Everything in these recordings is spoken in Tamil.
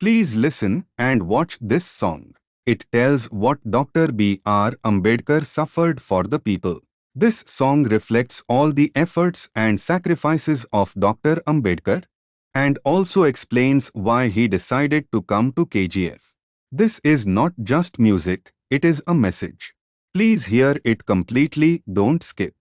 Please listen and watch this song. It tells what Dr. B.R. Ambedkar suffered for the people. This song reflects all the efforts and sacrifices of Dr. Ambedkar and also explains why he decided to come to KGF. This is not just music, it is a message. Please hear it completely, don't skip.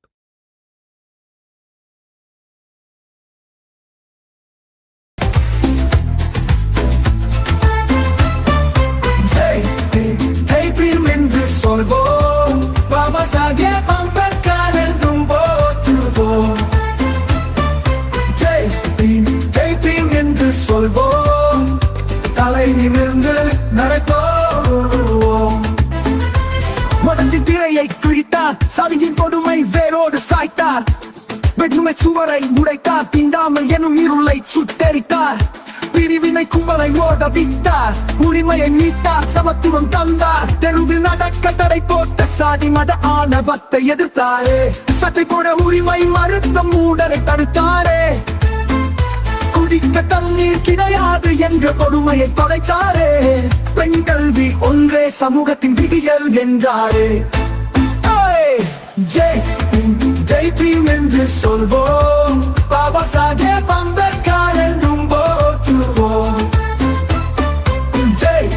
Solvom, Baba Saheb Ambedkar என்றும் போற்றுவோம். ஜெய் பீம் என்று சொல்வோம், தலை நிமிர்ந்து நடப்போம். முதலில் திரையை கிழித்தார், சாதியின் கொடுமை வேரோடு சாய்த்தார். வெற்றுமை சுவரை உடைத்தார், தீண்டாமல் எனும் இருளை சுட்டெரித்தார். பிரிவினை கும்பலை ஓட விட்டார், உரிமையை மீட்டார், சமத்துவம் தந்தார். தெருவில் நடக்க தடை போட்ட சாதி மத ஆணவத்தை எதிர்த்தாரே. சட்டை போட உரிமை மறுத்த மூடரை தடுத்தாரே. குடிக்க தண்ணீர் கிடையாது என்ற கொடுமையை தொலைத்தாரே. பெண் கல்வி ஒன்றே சமூகத்தின் விடியல் என்றாரே. ஜெய் பீம் என்று சொல்வோம், பாபா சாஹேப் அம்பேத்கர் என்றும் போற்றுவோம். ஜெய்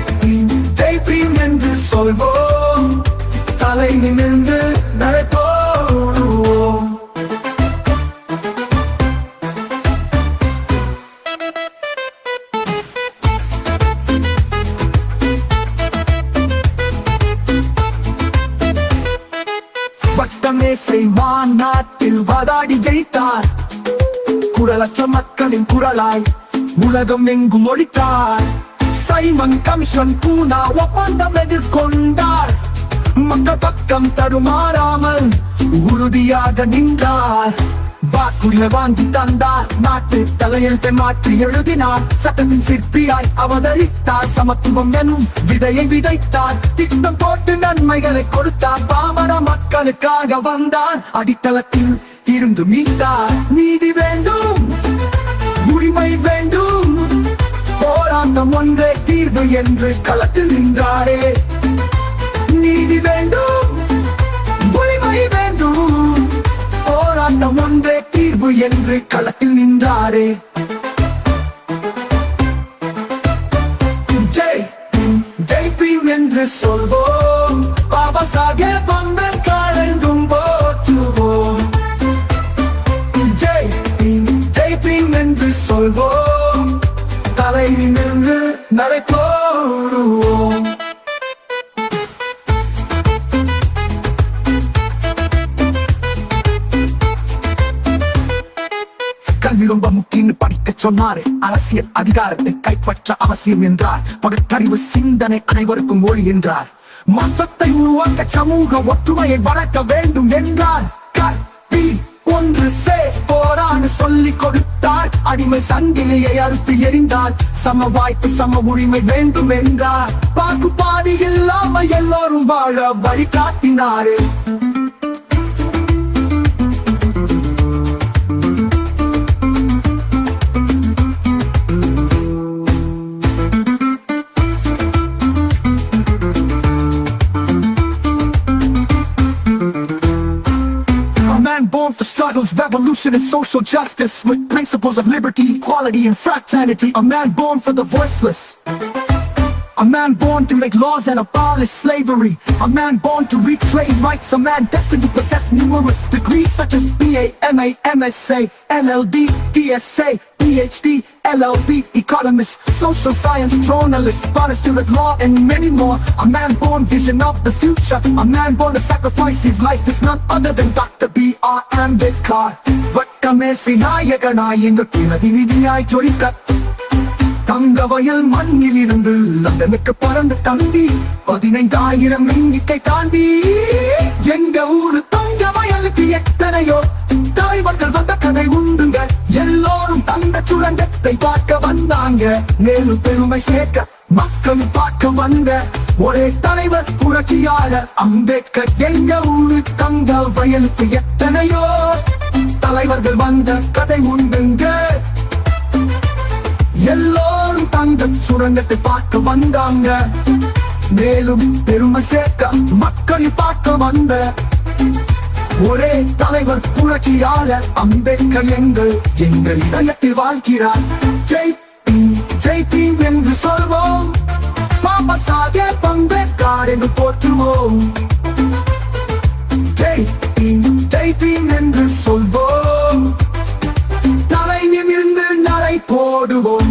பீம் என்று சொல்வோம், தலை நிமிர்ந்து நடப்போம். வட்டமேசை மாநாட்டில் வாதாடி ஜெயித்தார். குரலற்ற மக்களின் குரலாய் உலகம் எங்கும் ஒழித்தார். சைமன் கமிஷன் பூனா ஒப்பந்தம் எதிர்கொண்டார். மக்கள் பக்கம் தடுமாறாமல் உறுதியாக நின்றார். வாக்குரிமை வாங்கி தந்தார், நாட்டு தலையெழுத்தை மாற்றி எழுதினார். சட்டத்தின் சிற்பியாய் அவதரித்தார், சமத்துவம் எனும் விதையை விதைத்தார். திட்டம் போட்டு நன்மைகளை கொடுத்தார், பாமர மக்களுக்காக வந்தார். அடித்தளத்தில் இருந்து மீட்டார். நீதி வேண்டும், உரிமை வேண்டும், போராட்டம் ஒன்றே தீர்வு என்று களத்தில் நின்றாரே. நீதி வேண்டும், உரிமை வேண்டும், போராட்டம் ஒன்றே தீர்வு என்று களத்தில் நின்றாரே. ஜெய் பீம் என்று சொல்வோம், பாபா சாஹேப் அம்பேத்கர் என்றும் போற்றுவோம். ஜெய் பீம் என்று சொல்வோம், தலை நிமிர்ந்து நடப்போம். கல்வி ரொம்ப முக்கியம் படிக்க சொன்னாரு. அரசியல் அதிகாரத்தை கைப்பற்ற அவசியம் என்றார். பகுத்தறிவு சிந்தனை அனைவருக்கும் ஒளி என்றார். மாற்றத்தை உருவாக்க சமூக ஒற்றுமையை வளர்க்க வேண்டும் என்றார். கல்வி ஒன்று போரான்னு சொல்லிக் கொடுத்தார். அடிமை சங்கிலியை அறுத்து எறிந்தார். சம வாய்ப்பு சம உரிமை வேண்டும் என்றார். பாகுபாடு இல்லாம எல்லோரும் வாழ வழிகாட்டினாரு. Born for struggles, revolution and social justice, with principles of liberty, equality and fraternity. A man born for the voiceless. A man born to make laws and abolish slavery. A man born to reclaim rights. A man destined to possess numerous degrees such as BA, MA, MSA, LLD, DSA, PhD, LLB, economist, social science, journalist, barrister law and many more. A man born vision of the future. A man born to sacrifice his life is none other than Dr. B.R. Ambedkar. வட்டமேசை நாயகனாய் எங்கள் பிரதிநிதியாய் ஜொலிக்க தங்க வயல் மண்ணில் இருந்து லண்டனுக்கு பறந்த தம்பி 15,000 எண்ணிக்கை தாண்டி எங்க ஊரு தங்க வயலுக்கு எத்தனையோ தலைவர்கள் வந்த கதை உண்டுங்க. எல்லோரும் தந்த சுரங்கத்தை பார்க்க வந்தாங்க. மேலும் பெருமை சேர்க்க மக்கள் பார்க்க வந்த ஒரே தலைவர் புரட்சியாளர் அம்பேத்கர். எங்க ஊரு தங்க வயலுக்கு எத்தனையோ தலைவர்கள் வந்த கதை உண்டுங்க. எல்லோரும் தங்க சுரங்கத்தை பார்க்க வந்தாங்க. மேலும் பெருமை சேர்க்க மக்களை பார்க்க வந்த ஒரே தலைவர் புரட்சியாளர் அம்பேத்கர் எங்கள் இதயத்தில் வாழ்கிறார். ஜெய் பீம் ஜெய் பீம் என்று சொல்வோம், பாபா சாஹேப் அம்பேத்கர் என்று போற்றுவோம். ஜெய் பீம் என்று சொல்வோம், தலை நிமிர்ந்து நடை போடுவோம்.